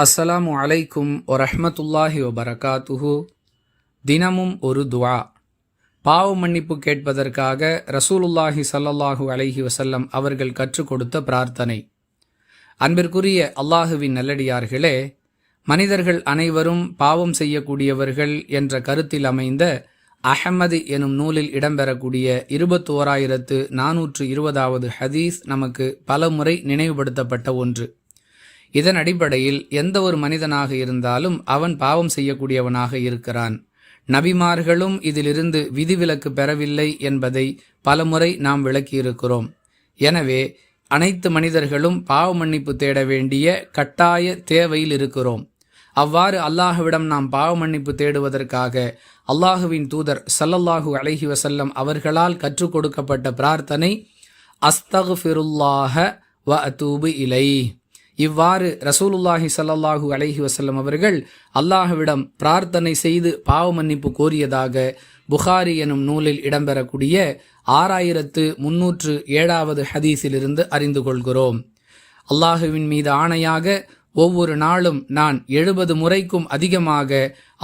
அஸ்ஸலாமு அலைக்கும் வரஹ்மத்துல்லாஹி வபரகாத்துஹு. தினமும் ஒரு துஆ. பாவ மன்னிப்பு கேட்பதற்காக ரசூலுல்லாஹி ஸல்லல்லாஹு அலைஹி வஸல்லம் அவர்கள் கற்றுக் கொடுத்த பிரார்த்தனை. அன்பிற்குரிய அல்லாஹுவின் நல்லடியார்களே, மனிதர்கள் அனைவரும் பாவம் செய்யக்கூடியவர்கள் என்ற கருத்தில் அமைந்த அஹ்மது எனும் நூலில் இடம்பெறக்கூடிய 21420வது ஹதீஸ் நமக்கு பலமுறை நினைவுபடுத்தப்பட்ட ஒன்று. இதன் அடிப்படையில் எந்த ஒரு மனிதனாக இருந்தாலும் அவன் பாவம் செய்யக்கூடியவனாக இருக்கிறான். நபிமார்களும் இதிலிருந்து விதிவிலக்கு பெறவில்லை என்பதை பலமுறை நாம் விளக்கியிருக்கிறோம். எனவே அனைத்து மனிதர்களும் பாவ மன்னிப்பு தேட வேண்டிய கட்டாய தேவையில் இருக்கிறோம். அவ்வாறு அல்லாஹ்விடம் நாம் பாவ மன்னிப்பு தேடுவதற்காக அல்லாஹுவின் தூதர் ஸல்லல்லாஹு அலைஹி வஸல்லம் அவர்களால் கற்றுக் கொடுக்கப்பட்ட பிரார்த்தனை அஸ்தக்ஃபிருல்லாஹ வ அதூபு இலைஹ். இவ்வாறு ரசூலுல்லாஹி ஸல்லல்லாஹு அலைஹி வஸல்லம் அவர்கள் அல்லாஹ்விடம் பிரார்த்தனை செய்து பாவ மன்னிப்பு கோரியதாக புகாரி எனும் நூலில் இடம்பெறக்கூடிய 6307வது ஹதீஸிலிருந்து அறிந்து கொள்கிறோம். அல்லாஹுவின் மீது ஆணையாக ஒவ்வொரு நாளும் நான் 70 முறைக்கும் அதிகமாக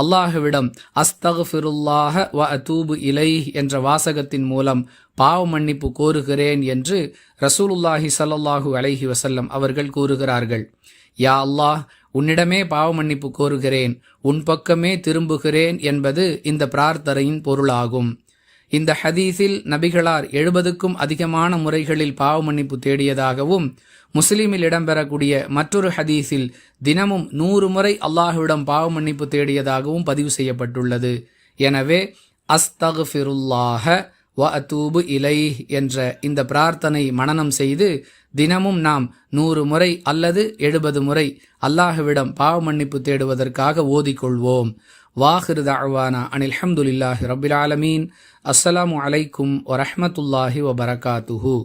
அல்லாஹுவிடம் அஸ்தக்ஃபிருல்லாஹ வ அதூபு இலைஹ் என்ற வாசகத்தின் மூலம் பாவ மன்னிப்பு கோருகிறேன் என்று ரசூலுல்லாஹி ஸல்லல்லாஹு அலைஹி வஸல்லம் அவர்கள் கூறுகிறார்கள். யா அல்லாஹ், உன்னிடமே பாவ மன்னிப்பு கோருகிறேன், உன் பக்கமே திரும்புகிறேன் என்பது இந்த பிரார்த்தனையின் பொருளாகும். இந்த ஹதீஸில் நபிகளார் 70க்கும் அதிகமான முறைகளில் பாவ மன்னிப்பு தேடியதாகவும், முஸ்லிமில் இடம்பெறக்கூடிய மற்றொரு ஹதீஸில் தினமும் 100 முறை அல்லாஹ்விடம் பாவ மன்னிப்பு தேடியதாகவும் பதிவு செய்யப்பட்டுள்ளது. எனவே அஸ்தக்ஃபிருல்லாஹ வ அதூபு இலைஹ் என்ற இந்த பிரார்த்தனை மனனம் செய்து தினமும் நாம் 100 முறை அல்லது 70 முறை அல்லாஹ்விடம் பாவ மன்னிப்பு தேடுவதற்காக ஓதிக்கொள்வோம். வாஹிரு தஅவானா அனில் ஹம்துலில்லாஹி ரப்பில் ஆலமீன். அஸ்ஸலாமு அலைக்கும் வரஹ்மத்துல்லாஹி வபரகாத்துஹு.